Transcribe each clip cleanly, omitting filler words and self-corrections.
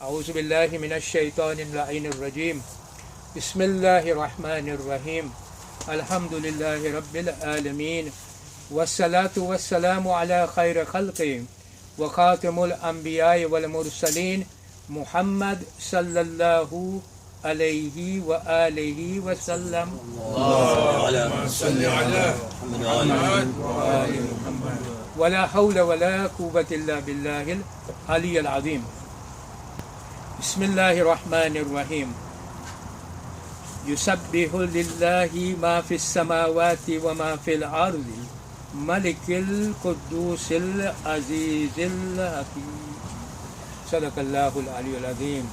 أعوذ بالله من الشيطان اللعين الرجيم بسم الله الرحمن الرحيم الحمد لله رب العالمين والصلاة والسلام على خير خلقه وخاتم الأنبياء والمرسلين محمد صلى الله عليه وآله وسلم اللهم صل على محمد وآل محمد ولا حول ولا قوة إلا بالله العلي العظيم بسم الله الرحمن الرحيم يسبح لله ما في السماوات وما في الأرض ملك القدوس العزيز الحكيم صدق الله العلي العظيم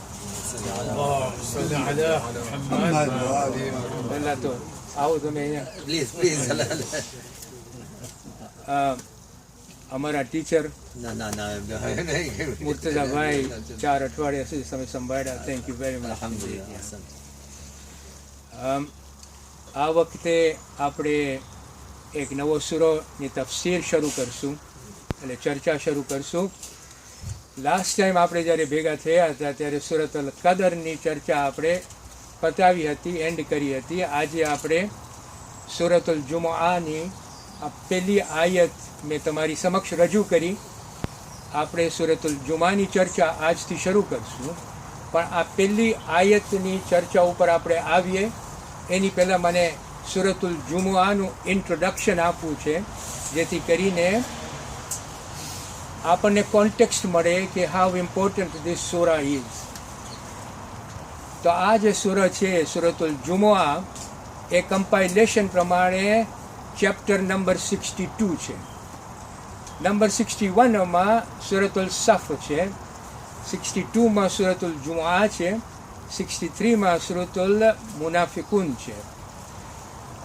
اللهم صل على محمد وآل محمد Allah tu આવો તમે અહીંયા પ્લીઝ અમારા ટીચર ના મુર્તઝાભાઈ 4 અઠવાડિયા સુધી તમે સંભાળ્યા થેન્ક યુ વેરી મચ આ વખતે આપણે એક નવો સૂરોની તફસીર શરૂ કરશું એટલે ચર્ચા શરૂ કરશું. લાસ્ટ ટાઈમ આપણે જ્યારે ભેગા થયા હતા ત્યારે સૂરત અલ કદરની ચર્ચા આપણે પતાવી હતી, એન્ડ કરી હતી. આજે આપણે સૂરત અલ જુમઆની આ પહેલી આયત મેં તમારી સમક્ષ રજૂ કરી. આપણે સૂરત અલ જુમાની ચર્ચા આજથી શરૂ કરશું, પણ આ પહેલી આયતની ચર્ચા ઉપર આપણે આવીએ એની પહેલાં મને સૂરતુલ જુમઆનું ઇન્ટ્રોડક્શન આપવું છે, જેથી કરીને આપણને કોન્ટેક્સ્ટ મળે કે how important this Shura is. તો આ જે સૂરા છે સૂરતુલ જુમઆ એ કમ્પાઇલેશન પ્રમાણે ચેપ્ટર નંબર 62 છે. નંબર 61માં સૂરતુલ સફ છે, 62માં સૂરતુલ જુમઆ છે, 63માં સૂરતુલ મુનાફિકૂન છે.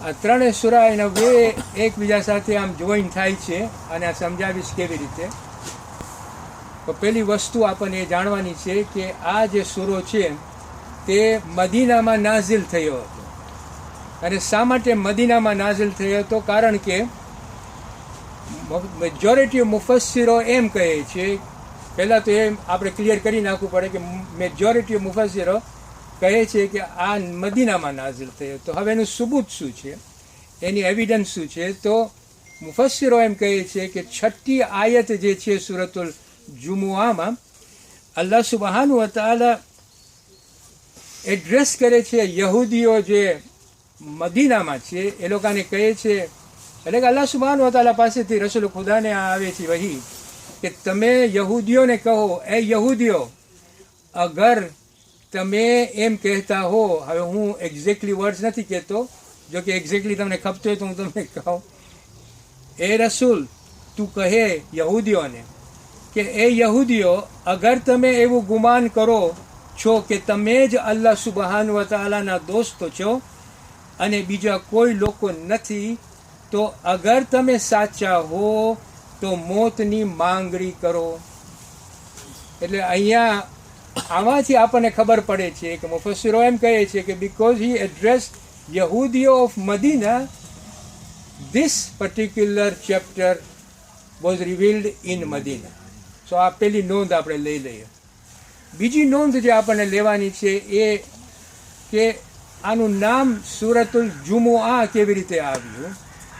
આ ત્રણેય સૂરા એના બે એકબીજા સાથે આમ જોઈન થાય છે અને આ સમજાવીશ કેવી રીતે. તો પહેલી વસ્તુ આપણને એ જાણવાની છે કે આ જે સૂરો છે તે મદીનામાં નાઝિલ થયો હતો. અને શા માટે મદીનામાં નાઝિલ થયો હતો? કારણ કે મેજોરિટી મુફસ્સિરો એમ કહે છે, પહેલાં તો એ આપણે ક્લિયર કરી નાખવું પડે કે મેજોરિટી મુફસ્સિરો કહે છે કે આ મદીનામાં નાઝિલ થયો. તો હવે એનું સુબૂત શું છે, એની એવિડન્સ શું છે? તો મુફસ્સિરો એમ કહે છે કે 6ઠી આયત જે છે સૂરતુલ જુમઆમાં અલ્લાહ સુબહાનહુ વ તઆલા એડ્રેસ કરે છે યહૂદીઓ જે મદીનામાં છે એ લોકોને કહે છે, એટલે કે અલ્લાહ સુબહાનહુ વ તઆલા પાસેથી રસૂલ ખુદાને આવે છે વહી કે તમે યહૂદીઓને કહો, એ યહૂદીઓ અગર તમે એમ કહેતા હો, હવે હું એક્ઝેક્ટલી વર્ડ્સ નથી કહેતો, જો કે એક્ઝેક્ટલી તમને ખપતો હોય તો હું તમને કહું, એ રસૂલ તું કહે યહૂદીઓને કે એ યહૂદીઓ અગર તમે એવું ગુમાન કરો છો કે તમે જ અલ્લાહ સુબહાનહુ વ તઆલાના દોસ્તો છો અને બીજા કોઈ લોકો નથી, તો અગર તમે સાચા હો તો મોતની માંગણી કરો. એટલે અહીંયા આમાંથી આપણને ખબર પડે છે કે મુફસ્સિરો એમ કહે છે કે બિકોઝ હી એડ્રેસ્ડ યહૂદીઓ of Medina, this particular chapter was revealed in Medina. So આ પહેલી નોંધ આપણે લઈ લઈએ. બીજી નોંધ જે આપણને લેવાની છે એ કે આનું નામ સૂરતુલ જુમઆ કેવી રીતે આવ્યું?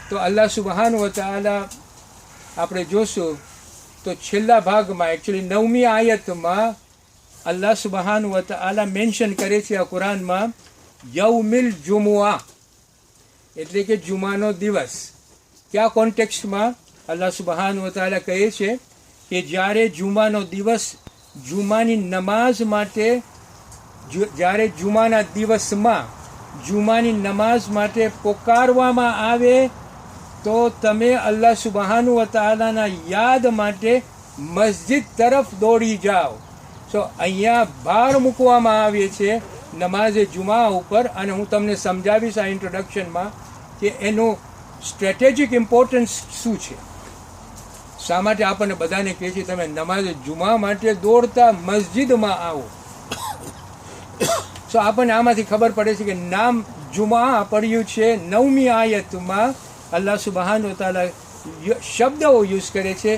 તો અલ્લાહ સુબહાનહુ વ તઆલા આપણે જોશું તો છેલ્લા ભાગમાં એકચ્યુઅલી 9મી આયતમાં અલ્લાહ સુબહાનહુ વ તઆલા મેન્શન કરે છે આ કુરાનમાં યૌમિલ જુમઆ, એટલે કે જુમાનો દિવસ. કયા કોન્ટેક્સ્ટમાં? અલ્લાહ સુબહાનહુ વ તઆલા કહે છે કે જ્યારે જુમાનો દિવસ જુમાની નમાઝ માટે, જ્યારે જુમાના દિવસમાં જુમાની નમાઝ માટે પોકારવામાં આવે તો તમે અલ્લાહ સુબહાનહુ વ તઆલાના યાદ માટે મસ્જિદ તરફ દોડી જાઓ. સો અહીંયા ભાર મૂકવામાં આવે છે નમાઝે જુમા ઉપર, અને હું તમને સમજાવીશ આ ઇન્ટ્રોડક્શનમાં કે એનું સ્ટ્રેટેજિક ઇમ્પોર્ટન્સ શું છે. શા માટે આપણને બધાને કહે છે તમે નમાઝે જુમા માટે દોડતા મસ્જિદમાં આવો. સો આપણને આમાંથી ખબર પડે છે કે નામ જુમા પડ્યું છે 9મી આયતમાં. અલ્લાહ સુબહાનહુ વ તઆલા શબ્દો યુઝ કરે છે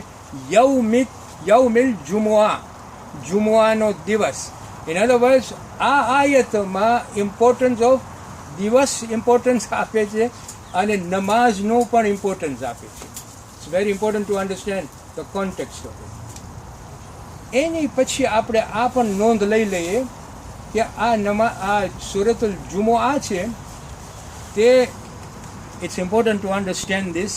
યૌમિલ જુમઆ, જુમઆનો દિવસ. ઇન અધર વર્ડ્સ આ આયતમાં ઇમ્પોર્ટન્સ ઓફ દિવસ ઇમ્પોર્ટન્સ આપે છે અને નમાઝનું પણ ઇમ્પોર્ટન્સ આપે છે. It's very important to understand the context of it. એની પછી આપણે આ પણ નોંધ લઈ લઈએ કે આ સૂરતુલ જુમુઆ છે તે it's important to understand this.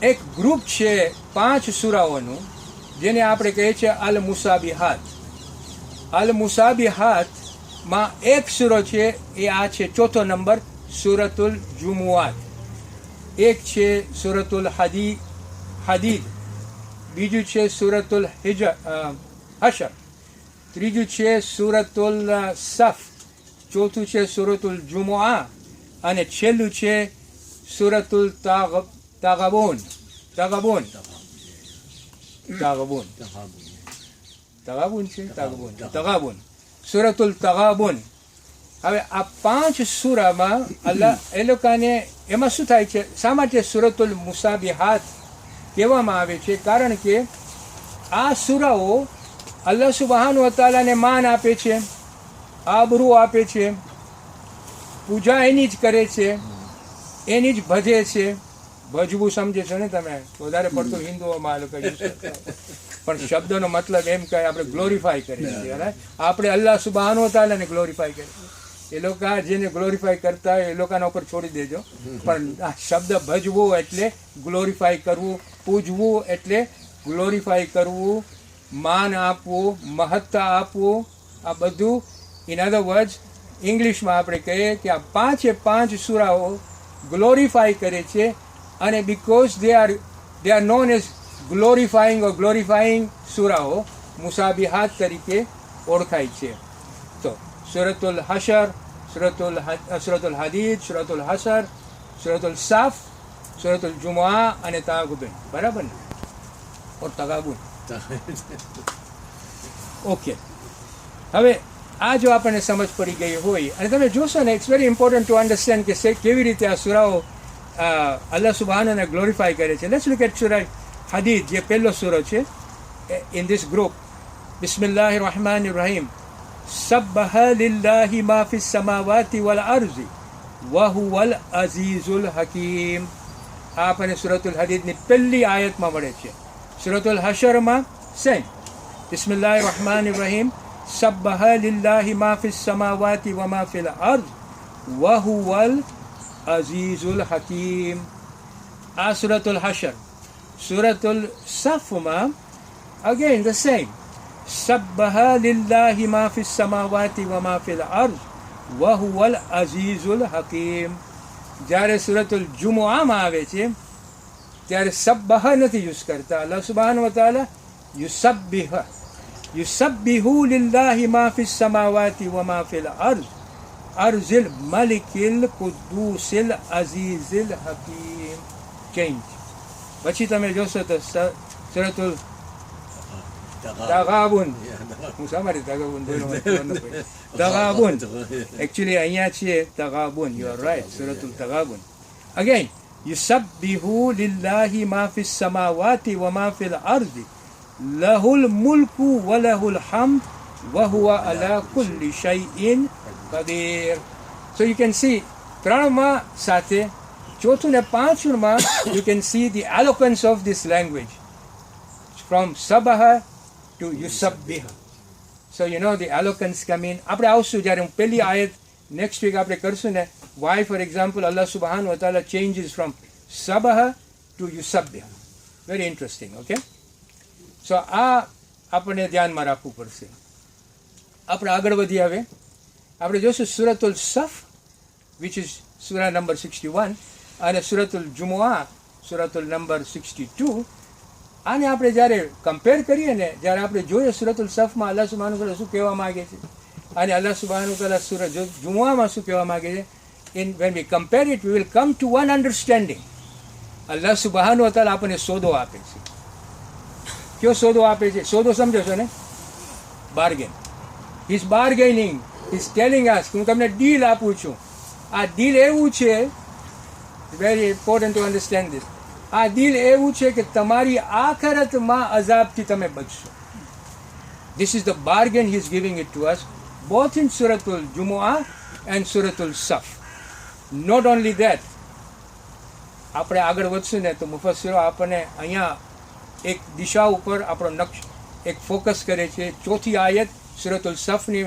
એક ગ્રુપ છે 5 સૂરાઓનું જેને આપણે કહીએ છીએ અલ મુસાબિહાત. અલ મુસાબિહાતમાં એક સૂરો છે એ આ છે 4થો નંબર સૂરતુલ જુમુઆત. એક છે સૂરતુલ હદીદ, બીજું છે સૂરતુલ હશર, ત્રીજું છે સૂરતુલ સફ, ચોથું છે સૂરતુલ જુમુઆ અને છેલ્લું છે સૂરતુલ તગાબુન. સૂરતુલ તગાબુન. હવે આ 5 સૂરામાં અલ્લાહ એ લોકોને એમાં શું થાય છે, શા માટે સૂરતુલ મુસાબિહાત કહેવામાં આવે છે? કારણ કે આ સૂરાઓ અલ્લાહ સુબહાનહુ વ તઆલાને માન આપે છે, આબરૂ આપે છે, પૂજા એની જ કરે છે, એની જ ભજે છે. ભજવું સમજે છો ને તમે? વધારે પડતું હિન્દુઓમાં લોકો યુઝ કરતા હોય. પણ શબ્દનો મતલબ એમ કહે આપણે ગ્લોરીફાય કરીએ છીએ. આપણે અલ્લાહ સુબહાનહુ વ તઆલાને ગ્લોરીફાય કરીએ. એ લોકો જેને ગ્લોરીફાય કરતા હોય એ લોકોના ઉપર છોડી દેજો. પણ આ શબ્દ ભજવું એટલે ગ્લોરીફાય કરવું, પૂજવું એટલે ગ્લોરીફાય કરવું, માન આપવું, મહત્તા આપવું, આ બધું. ઇન અધર વર્ડ્સ ઇંગ્લિશમાં આપણે કહીએ કે આ 5 સૂરાઓ ગ્લોરીફાય કરે છે અને because they are known as glorifying સૂરાઓ મુસાબિહાત તરીકે ઓળખાય છે. તો સૂરતુલ હશર, સૂરતુલ હદીદ, સૂરતુલ હશર, સૂરતુલ સફ, સૂરતુલ જુમુઆ અને તગાબુન. બરાબર ને? ઓર તગાબુન. ઓકે. હવે આ જો આપણને સમજ પડી ગઈ હોય અને તમે જોશો ને, it's very important to understand કે કેવી રીતે આ સૂરાઓ અલ્લાહ સુબહાનહુને ગ્લોરીફાય કરે છે. લેટ્સ લુક એટ સૂરા હદીદ, જે પહેલો સૂરો છે ઇન ધીસ ગ્રુપ. બિસ્મિલ્લાહિર રહેમાનિર રહીમ. સબ્બહ લિલ્લાહિ મા ફિસ સમાવાતિ વલ અર્ઝિ વહુવલ અઝીઝુલ હકીમ. આ આપણને સૂરતુલ હદીદની પહેલી આયતમાં મળે છે. સૂરતુલ હશરમાં સેમ. બિસ્મિલ્લાહિર રહેમાનિર રહીમ. સબ્બહ લિલ્લાહિ મા ફિસ સમાવાતિ વ મા ફિલ અર્ઝ વહુવલ અઝીઝુલ હકીમ. આ સૂરતુલ હશર. સૂરતુલ સફમાં અગેન ધ સેમ. સબ્બહ લિલ્લાહિ મા ફિસ સમાવાતિ વ મા ફિલ અર્ઝ વહુવલ અઝીઝુલ હકીમ. જ્યારે સૂરતુલ જુમુઆમાં આવે છે ત્યારે સબ્બહ નથી યુઝ કરતા. અલ્લાહ સુબહાનહુ વ તઆલા યુસબ્બિહુ લિલ્લાહિ મા ફિસ સમાવાતિ વ મા ફિલ અર્ઝ અર્ઝિલ મલિકિલ કુદ્દૂસિલ અઝીઝિલ હકીમ. ચેન્જ. પછી તમે જોશો તો સૂરતુલ તગાબુન. હું સામારી તગાબુન તગાબુન એકચ્યુઅલી અહીંયા છે તગાબુન. You are right. સૂરતુલ તગાબુન. અગેન યુસબ્બિહુ લિલ્લાહિ મા ફિસ સમાવાતિ વ મા ફિલ અર્ઝિ લહુલ મુલ્કુ વ લહુલ હમ્દ વ હુવા અલા કુલ્લિ શૈઇન કદીર. સો યુ કેન સી 3માં સાથે 4થું ને 5માં you can see the eloquence of this language from સબહ to yusabbih. So you know the eloquence come in. આપણે આવશું જ્યારે હું પહેલી આયત નેક્સ્ટ વીક આપણે કરશું ને, why for example Allah subhanahu wa ta'ala changes from sabah to yusabbih. Very interesting. Okay, so આ આપણે ધ્યાનમાં રાખવું પડશે. આપણે આગળ વધી. હવે આપણે જોશું સૂરતુલ સફ which is surah number 61 અને સૂરતુલ જુમુઆ સૂરતુલ નંબર 62. આને આપણે જ્યારે કમ્પેર કરીએ ને, જ્યારે આપણે જોઈએ સૂરતુલ સફમાં અલ્લાહ સુબહાનહુ તઆલા શું કહેવા માગે છે અને અલ્લાહ સુબહાનહુ તઆલા સૂરત જુમુઆમાં શું કહેવા માગે છે, when we compare it we will come to one understanding. અલ્લાહ સુબહાનહુ તઆલા આપણને સોદો આપે છે. કયો સોદો આપે છે? સોદો સમજો છો ને? Bargain. He is bargaining. He is telling us હું તમને ડીલ આપું છું. આ ડીલ એવું છે, very important to understand this. આ દિલ એવું છે કે તમારી આખરતમાં અઝાબથી તમે બચશો. This is the bargain he is giving it to us, both in Suratul Jumu'ah and Suratul Saf. Not only that, આપણે આગળ વધશું ને તો મુફસ્સિરો આપણને અહીંયા એક દિશા ઉપર આપણો નક્ષ એક ફોકસ કરે છે. ચોથી આયત સૂરતુલ સફની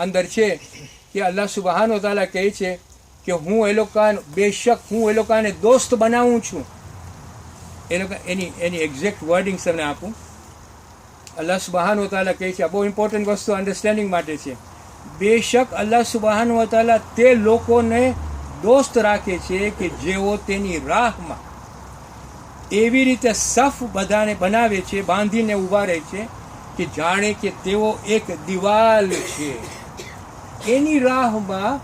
અંદર છે કે અલ્લાહ સુબહાનો તાલા કહે છે કે હું એ લોકોને બેશક હું એ લોકોને દોસ્ત બનાવું છું. એ લોકો એની એક્ઝેક્ટ વર્ડિંગ તમને આપું. અલ્લાહ સુબહાનો તાલા કહે છે, આ બહુ ઇમ્પોર્ટન્ટ વસ્તુ અન્ડરસ્ટેન્ડિંગ માટે છે. બેશક અલ્લાહ સુબહાનો તાલા તે લોકોને દોસ્ત રાખે છે કે જેઓ તેની રાહમાં એવી રીતે સફ બધાને બનાવે છે, બાંધીને ઊભા રહે છે કે જાણે કે તેઓ એક દિવાલ છે. એની રાહમાં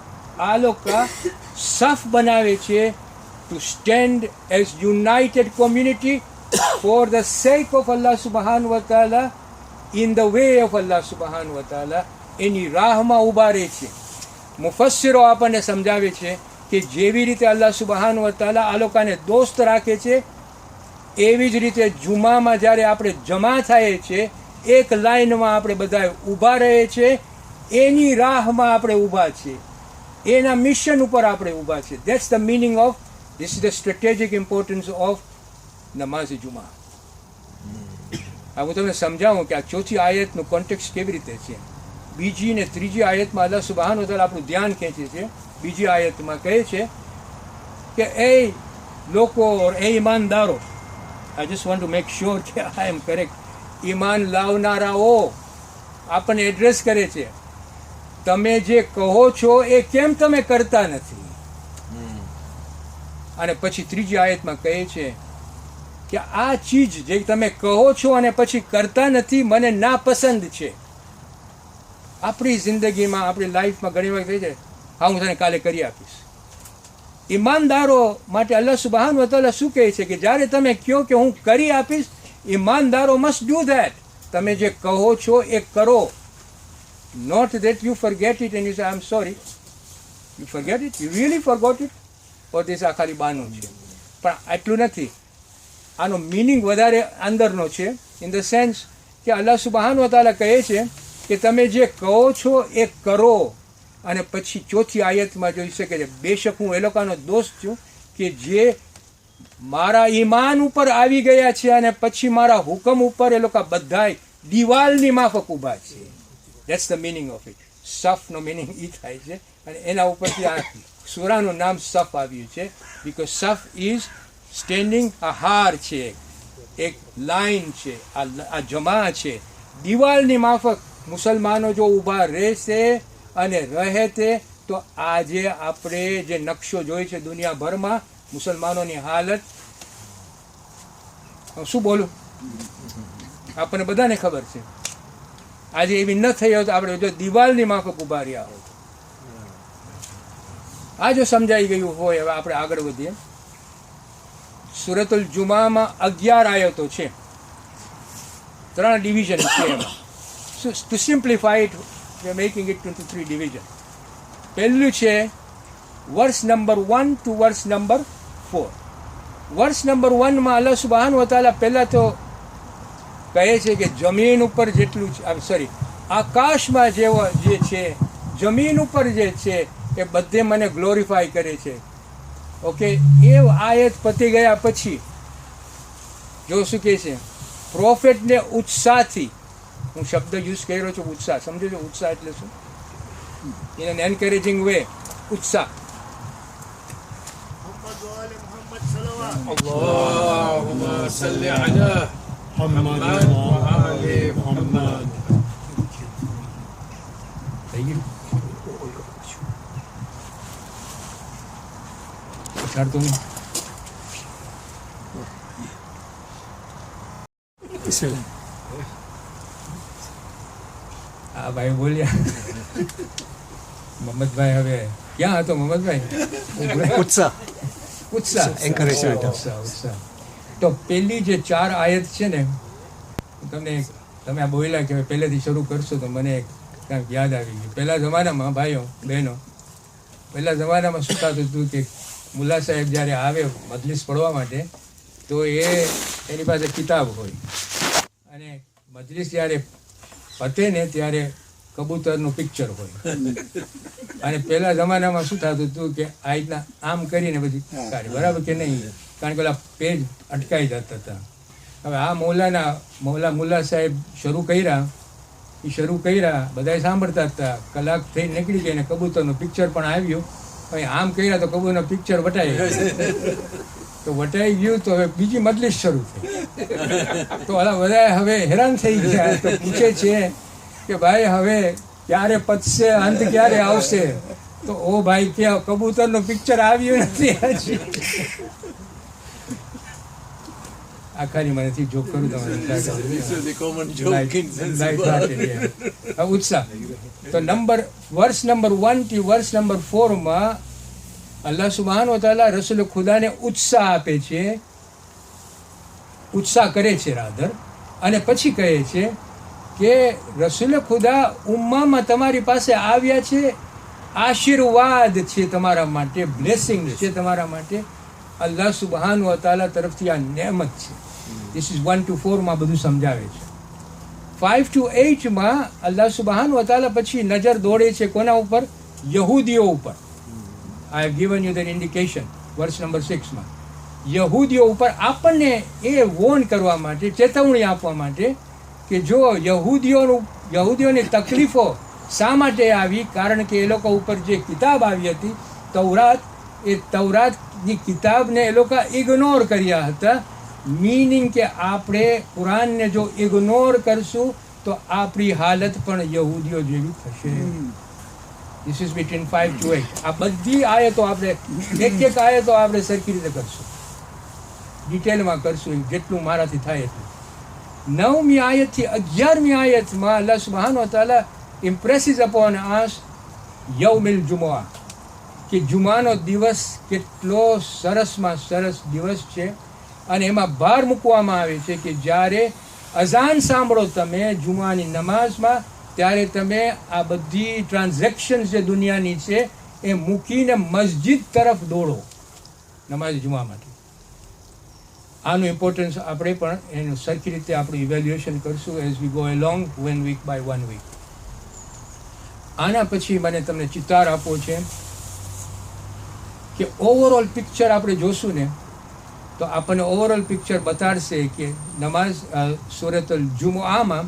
આ લોકો સફ બનાવે છે to stand as united community for the sake of અલ્લાહ સુબહાન વ તાલા, ઇન ધ વે ઓફ અલ્લાહ સુબહાન વ તાલા. એની રાહમાં ઊભા રહે છે. મુફસ્સિરો આપણને સમજાવે છે કે જેવી રીતે અલ્લાહ સુબહાન વ તાલા આ લોકોને દોસ્ત રાખે છે, એવી જ રીતે જુમામાં જ્યારે આપણે જમા થાય છે, એક લાઈનમાં આપણે બધા ઊભા રહે છે, એની રાહમાં આપણે ઊભા છે, એના મિશન ઉપર આપણે ઊભા છે. That's the meaning of this is the strategic importance of નમાઝ જુમા. હવે હું તમને સમજાવું કે આ ચોથી આયતનું કોન્ટેક્સ્ટ કેવી રીતે છે. બીજી ને ત્રીજી આયતમાં અલ્લાહ સુબહાન વ તાલા આપણું ધ્યાન ખેંચે છે. બીજી આયતમાં કહે છે કે એ લોકો એ ઈમાનદારો, I just want to make sure કે આઈ એમ કરેક્ટ, ઈમાન લાવનારાઓ આપણને એડ્રેસ કરે છે. તમે જે કહો છો એ કેમ તમે કરતા નથી? અને પછી ત્રીજી આયતમાં કહે છે કે આ ચીજ જે તમે કહો છો અને પછી કરતા નથી, મને નાપસંદ છે. આપણી જિંદગીમાં આપણી લાઈફમાં ઘણી વાર કહે છે, હા હું તને કાલે કરી આપીશ. ઈમાનદારો માટે અલ્લાહ સુબહાન વ તાલા શું કહે છે કે જ્યારે તમે કહો કે હું કરી આપીશ, ઈમાનદારો મસ્ટ ડુ ધેટ. તમે જે કહો છો એ કરો. Note that you forget it and you say I am sorry. You forget it, you really forgot it, or this આ ખાલી બાનું છે. પણ આટલું નથી, આનો મિનિંગ વધારે અંદરનો છે. ઇન ધ સેન્સ કે અલ્લાહ સુબહાન વ તાલા કહે છે કે તમે જે કહો છો એ કરો. અને પછી ચોથી આયતમાં જોઈ શકે છે, બેશક હું એ લોકોનો દોસ્ત છું કે જે મારા ઈમાન ઉપર આવી ગયા છે અને પછી મારા હુકમ ઉપર એ લોકો બધાય દિવાલની માફક ઊભા છે. That's the meaning of it. સફનો મિનિંગ એ થાય છે અને એના ઉપરથી આ સૂરાનું નામ સફ આવ્યું છે. બિકોઝ સફ ઇઝ સ્ટેન્ડિંગ, આ હાર છે, એક લાઈન છે, આ જમા છે. દિવાલની માફક મુસલમાનો જો ઊભા રહેશે અને રહે તે, તો આજે આપણે જે નકશો જોઈ છે દુનિયાભરમાં મુસલમાનોની હાલત, શું બોલું, આપણને બધાને ખબર છે. આજે એવી ન થઈ હોય તો આપણે જો દિવાલની માફક ઊભા રહ્યા હોય. આ જો સમજાઈ ગયું હોય, હવે આપણે આગળ વધીએ. સૂરતુલ જુમામાં 11 આયતો છે, 3 ડિવિઝન છે એમાં. To simplify it, we are making it into 3 division. પહેલું છે verse number 1 to verse number 4. Verse number 1 માં અલ્લાહ સુબહાન વ તાલા પહેલાં તો કહે છે કે જમીન ઉપર જેટલું સોરી આકાશમાં જેવો જે છે, જમીન ઉપર જે છે એ બધે મને ગ્લોરીફાય કરે છે. ઓકે, એ આયત પતી ગયા પછી જો શું કહે છે, પ્રોફેટને ઉત્સાહથી, હું શબ્દ યુઝ કર્યો છું ઉત્સાહ, સમજો છો ઉત્સાહ એટલે શું? ઇન એન એન્કરેજિંગ વે, ઉત્સાહ. اللهم صل على محمد وآل محمد. હા ભાઈ બોલ્યા. મોહમ્મદભાઈ હવે ક્યાં હતો મોહમ્મદભાઈ? ઉત્સાહ એન્કરેજમેન્ટ. તો પેલી જે 4 આયત છે ને, તમે આ બોલ્યા કે પહેલેથી શરૂ કરશો તો મને કાંઈક યાદ આવી ગયું. પહેલા જમાનામાં ભાઈઓ બહેનો, પહેલા જમાનામાં શું થતું હતું કે મુલ્લા સાહેબ જ્યારે આવે મજલિસ પડવા માટે તો એની પાસે કિતાબ હોય અને મજલિસ જ્યારે પતે ને ત્યારે કબૂતરનું પિક્ચર હોય. અને પહેલા જમાનામાં શું થતું હતું કે આ રીતના આમ કરીને પછી કાઢે, બરાબર કે નહીં? કારણ કે પેલા પેજ અટકાઈ જતા હતા. હવે આ મુલ્લા સાહેબ શરૂ કર્યા, બધાએ સાંભળતા હતા. કલાક થઈ નીકળી ગઈ ને કબૂતરનું પિક્ચર પણ આવ્યું. હવે આમ કર્યા તો કબૂતરનું પિક્ચર વટાઈ ગયું. તો હવે બીજી મજલિસ શરૂ થઈ. તો બધા હવે હેરાન થઈ ગયા. તો પૂછે છે કે ભાઈ હવે ક્યારે પતશે, અંત ક્યારે આવશે? તો ઓ ભાઈ કે કબૂતરનું પિક્ચર આવ્યું નથી હજી. આખાની મનેથી જોક કરું તમારે ઉત્સાહ. તો વર્ષ નંબર 1 થી વર્ષ નંબર 4 માં અલ્લાહ સુબ્હાનહુ વ તઆલા રસૂલ ખુદાને ઉત્સાહ આપે છે, ઉત્સાહ કરે છે રાધર. અને પછી કહે છે કે રસૂલ ખુદા ઉમ્મામાં તમારી પાસે આવ્યા છે, આશીર્વાદ છે તમારા માટે, બ્લેસિંગ છે તમારા માટે. અલ્લાહ સુબ્હાનહુ વ તઆલા તરફથી આ નેમત છે. ધીસ ઇઝ 1 to 4 માં બધું સમજાવે છે. 5 to 8 માં અલ્લાહ સુબ્હાનહુ વ તઆલા પછી નજર દોડે છે કોના ઉપર? યહૂદીઓ ઉપર. I have given you that indication. વર્ષ નંબર 6 માં યહૂદીઓ ઉપર આપણને એ વોર્ન કરવા માટે, ચેતવણી આપવા માટે કે જો યહૂદીઓની તકલીફો શા માટે આવી? કારણ કે એ લોકો ઉપર જે કિતાબ આવી હતી તૌરાત, એ તૌરાતની કિતાબને એ લોકો ઇગ્નોર કર્યા હતા. મીનિંગ કે આપણે કુરાનને જો ઇગ્નોર કરશું તો આપણી હાલત પણ યહૂદીઓ જેવી થશે. This is between 5 to 8. આ બધી આયતો આપણે એક આયતો આપણે સરખી રીતે કરશું, ડિટેલમાં કરશું, જેટલું મારાથી થાય એટલું. 9મી આયતથી 11મી આયતમાં અલ્લાહ સુબ્હાનહુ વ તઆલા ઇમ્પ્રેસિસ અપોન અસ યૌમિલ જુમઆ, કે જુમાનો દિવસ કેટલો સરસમાં સરસ દિવસ છે. અને એમાં ભાર મૂકવામાં આવે છે કે જ્યારે અઝાન સાંભળો તમે જુમાની નમાઝમાં, ત્યારે તમે આ બધી ટ્રાન્ઝેક્શન્સ જે દુનિયાની છે એ મૂકીને મસ્જિદ તરફ દોડો નમાઝ જુમા માટે. આનું ઇમ્પોર્ટન્સ આપણે પણ એનું સરખી રીતે આપણું ઇવેલ્યુએશન કરશું as we go along, 1 week by 1 week. આના પછી મને તમને ચિતાર આપવો છે કે ઓવરઓલ પિક્ચર આપણે જોશું ને તો આપણને ઓવરઓલ પિક્ચર બતાડશે કે નમાઝ સૂરતુલ જુમઆમાં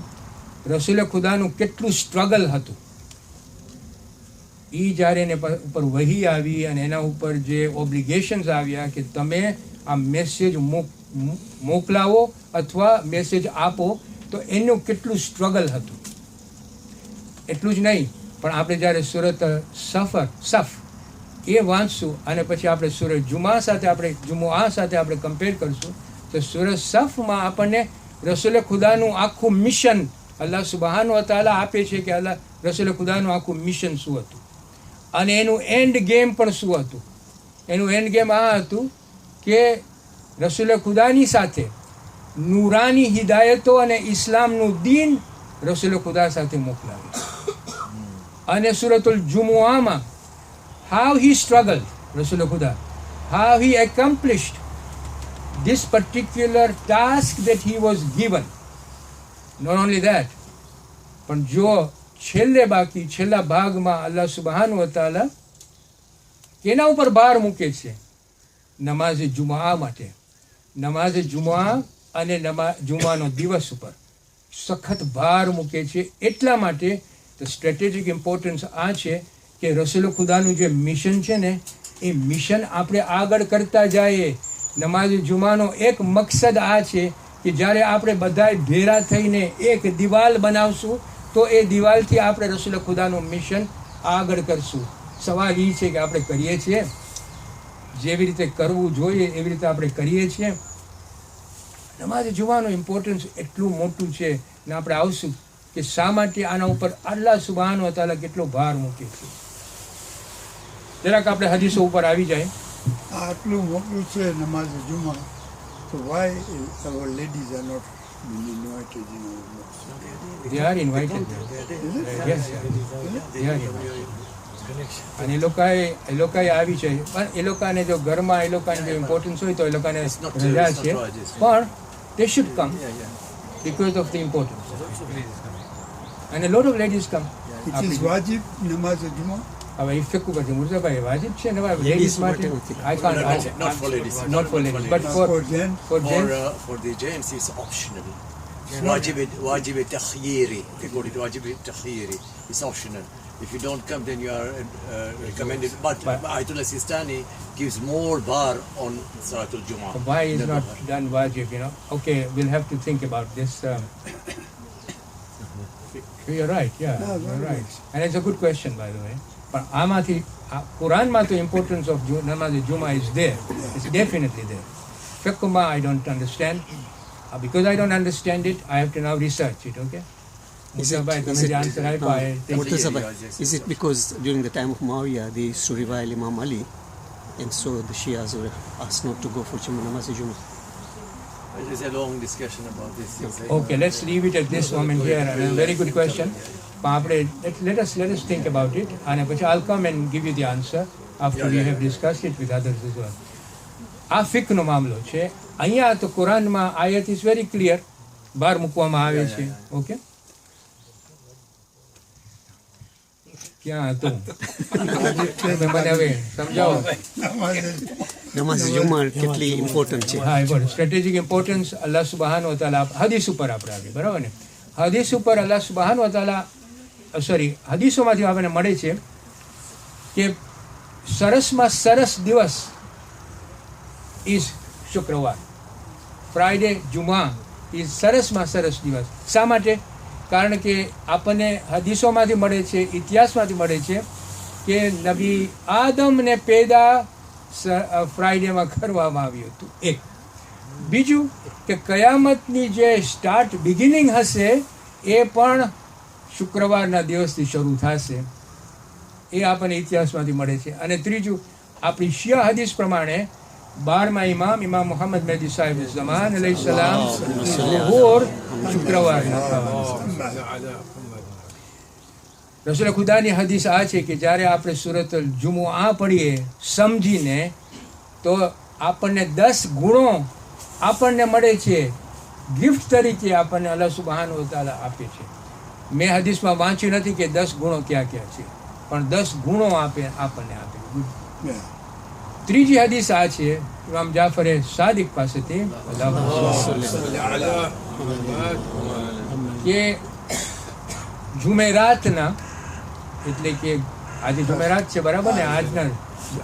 રસૂલ ખુદાનું કેટલું સ્ટ્રગલ હતું. એ જ્યારે એને ઉપર વહી આવી અને એના ઉપર જે ઓબ્લિગેશન્સ આવ્યા કે તમે આ મેસેજ મોકલાવો અથવા મેસેજ આપો, તો એનું કેટલું સ્ટ્રગલ હતું. એટલું જ નહીં, પણ આપણે જ્યારે સુરત સફ એ વાંચશું અને પછી આપણે સુરત જુમા સાથે આપણે કમ્પેર કરશું તો સુરત સફમાં આપણને રસૂલ ખુદાનું આખું મિશન અલ્લાહ સુબ્હાનહુ વ તઆલા આપે છે કે અલ્લાહ રસૂલ ખુદાનું આખું મિશન શું હતું અને એનું એન્ડ ગેમ પણ શું હતું. એનું એન્ડ ગેમ આ હતું કે રસૂલ ખુદાની સાથે નૂરાની હિદાયતો અને ઇસ્લામનું દીન રસૂલ ખુદા સાથે મોકલાવે. અને સૂરતુલ જુમઆમાં how he struggled, Rasul Khuda, how he accomplished this particular task that he was given. Not only that, પણ જો છેલ્લા ભાગમાં અલ્લાહ સુબ્હાનહુ વ તઆલા કેના ઉપર ભાર મૂકે છે? નમાઝ જુમઆ માટે. નમાઝ જુમઆ અને જુમાનો દિવસ ઉપર સખત ભાર મૂકે છે. એટલા માટે the strategic importance આ છે કે રસૂલ ખુદાનું જે મિશન છે ને એ મિશન આપણે આગળ કરતા જઈએ. નમાઝ જુમાનો એક મકસદ આ છે કે જ્યારે આપણે બધાએ ભેરા થઈને એક દિવાલ બનાવશું તો એ દિવાલથી આપણે રસૂલ ખુદાનું મિશન આગળ કરશું. સવાલ એ છે કે આપણે કરીએ છીએ? જેવી રીતે કરવું જોઈએ એવી રીતે આપણે કરીએ છીએ? નમાઝ જુમાનું ઇમ્પોર્ટન્સ એટલું મોટું છે ને આપણે આવશું કે શા માટે આના ઉપર અલ્લાહ સુબ્હાનહુ વ તઆલા કેટલો ભાર મૂકે છે. જરાક આપણે હદીસો ઉપર આવી જાય. આટલું મોટું છે નમાઝ જુમા, તો Y our ladies are not invited in our mosque? They are invited. Yes, they are invited. અને એ લોકોએ આવી છે, પણ એ લોકોને જો ઘરમાં એ લોકોને જો ઇમ્પોર્ટન્સ હોય તો એ લોકોને રજા છે, પણ they should come because of the importance. and a lot of ladies come. It is wajib namaz Juma. હવે એ ફિકુ પછી મુર્ઝાભાઈ વાજિબ છે ને Ladies લેડીઝ માટે માટે નથી. I can't Not for ladies. not for ladies but For for gents. for gents For the gents, it's optional. Wajib takhyiri. They call it wajib takhyiri. It's optional. If you don't come, then you are recommended. But Ayatul Sistani gives more bar on Salatul Jummah. why is not done wajib, you know? Okay, we'll have to think about this. You're right, yeah, you're right. And it's a good question, by the way. But આમાંથી કુરાનમાં તો importance of namaz Jummah is there. It's definitely there. Fiqhમાં I don't understand. Because I don't understand it, I have to now research it, okay? મુર્ઝાભાઈ, તમે જે answer આપ્યો, I think Murtaza, is it because during the time of Muawiyah they used to revile Imam Ali, and so the Shias were asked not to go for namaz Jummah? There's a long discussion about this. Okay, let's leave it at this moment here. And a very good question. પણ આપણે let us think about it. અને પછી I'll come and give you the answer after we have discussed it with others as well. આ ફિકનો મામલો છે. અહીંયા તો કુરાનમાં આયત is very clear, બહાર મૂકવામાં આવે છે. ઓકે, ક્યાં હતું તમે મને હવે સમજાવો. Namaz Jummah કેટલી ઇમ્પોર્ટન્ટ છે. હા, એ સ્ટ્રેટેજિક ઇમ્પોર્ટન્સ અલ્લાહ સુબહાનહુ વ તઆલા હદીસ ઉપર આપણે આવી, બરાબર ને? હદીસ ઉપર અલ્લાહ સુબહાનહુ વ તઆલા હદીસોમાંથી આપણને મળે છે કે સરસમાં સરસ દિવસ ઇઝ શુક્રવાર. ફ્રાઈડે જુમા ઇઝ સરસમાં સરસ દિવસ. શા માટે? કારણ કે આપણને હદીસોમાંથી મળે છે, ઇતિહાસમાંથી મળે છે કે નબી આદમને પેદા ફ્રાઈડેમાં કરવામાં આવ્યું હતું. એક. બીજું કે કયામતની જે સ્ટાર્ટ બિગિનિંગ હશે એ પણ શુક્રવારના દિવસથી શરૂ થશે. એ આપણને ઇતિહાસમાંથી મળે છે. અને ત્રીજું, આપણી શિયા હદીસ પ્રમાણે 12મા ઇમામ મુહમ્મદ મહેદી સાહેબ ઝમાન અલૈહિસ્સલામ ઝુહુર શુક્રવારના થવાના. રસૂલ ખુદાની હદીસ આ છે કે જ્યારે આપણે સૂરતુલ જુમઆ પઢીએ સમજીને તો આપણને 10 ગુણો આપણને મળે છે, ગિફ્ટ તરીકે આપણને અલ્લાહ સુબહાનહુ વ તઆલા આપે છે. મેં હદીસમાં વાંચ્યું નથી કે 10 ગુણો ક્યાં ક્યાં છે, પણ 10 ગુણો આપણને આપે. ત્રીજી હદીસ આ છે ઇમામ જાફરે સાદિક પાસેથી કે જુમેરાતના, એટલે કે આજે જુમેરાત છે, બરાબર ને? આજના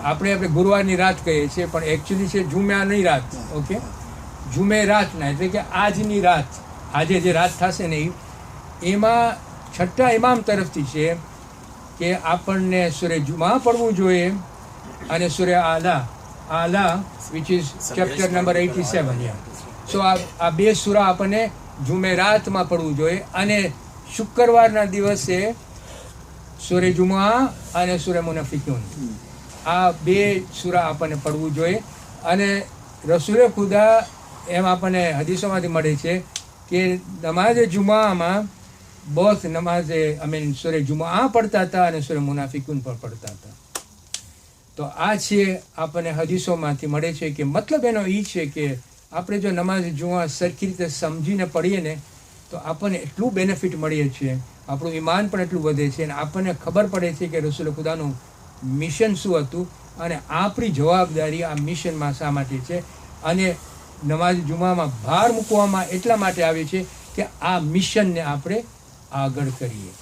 આપણે ગુરુવારની રાત કહીએ છીએ, પણ એકચ્યુઅલી છે જુમ્યાની રાત. ઓકે, જુમેરાતના એટલે કે આજની રાત, આજે જે રાત થશે ને એમાં છઠ્ઠા ઇમામ તરફથી છે કે આપણને સૂરે જુમા પડવું જોઈએ અને સૂરે આલા વિચ ઇઝ ચેપ્ટર નંબર 87. સો આ બે સૂરા આપણને જુમેરાતમાં પડવું જોઈએ. અને શુક્રવારના દિવસે સૂરે જુમા અને સૂરે મુનાફિકૂન, આ બે સૂરા આપણને પડવું જોઈએ. અને રસૂલે ખુદા એમ આપણને હદીસોમાંથી મળે છે કે નમાઝે જુમામાં બોથ નમાઝે સૂરે જુમા પડતા હતા અને સૂરે મુનાફિકૂન પણ પડતા હતા. તો આ છે આપણને હદીસોમાંથી મળે છે કે મતલબ એનો એ છે કે આપણે જો નમાઝ જુમા સરખી રીતે સમજીને પડીએ ને તો આપણને એટલું બેનિફિટ મળીએ છીએ, આપણું ઈમાન પણ એટલું વધે છે, અને આપણને ખબર પડે છે કે રસૂલ ખુદાનું મિશન શું હતું અને આપણી જવાબદારી આ મિશનમાં શા માટે છે. અને નમાઝ જુમામાં ભાર મૂકવામાં એટલા માટે આવે છે કે આ મિશનને આપણે આગળ કરીએ.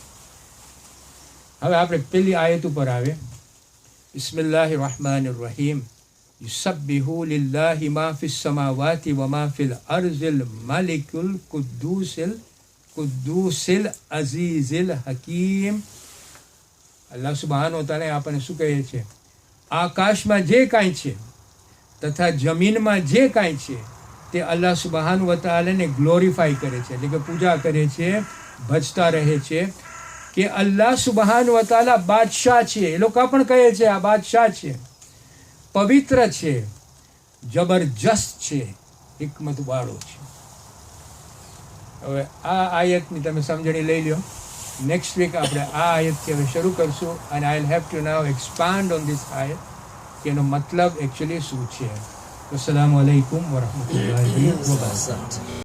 હવે આપણે પહેલી આયત ઉપર આવે. બિસ્મિલ્લાહિર રહેમાનિર રહીમ. યુસબ્બિહુ લિલ્લાહિ મા ફિસ સમાવાતિ વ મા ફિલ અર્ઝિલ માલિકુલ કુદ્દૂસિલ અઝીઝિલ હકીમ. અલ્લાહ સુબહાનહુ વ તઆલા આપણને શું કહે છે? આકાશમાં જે કાંઈ છે તથા જમીનમાં જે કાંઈ છે તે અલ્લાહ સુબહાનહુ વ તઆલાને ગ્લોરીફાઈ કરે છે, એટલે કે પૂજા કરે છે, ભજતા રહે છે કે અલ્લાહ સુબહાનહુ વ તઆલા બાદશાહ છે. એ લોકો પણ કહે છે આ બાદશાહ છે, પવિત્ર છે, જબરજસ્ત છે, હિકમતવાળો છે. હવે આ આયતની તમે સમજણી લઈ લો. નેક્સ્ટ વીક આપણે આ આયતથી હવે શરૂ કરશું અને I will have to now expand on this આયત કે એનો મતલબ એકચ્યુઅલી શું છે. અસ્સલામુ અલૈકુમ વરહમતુલ્લાહિ વબરકાતુહુ.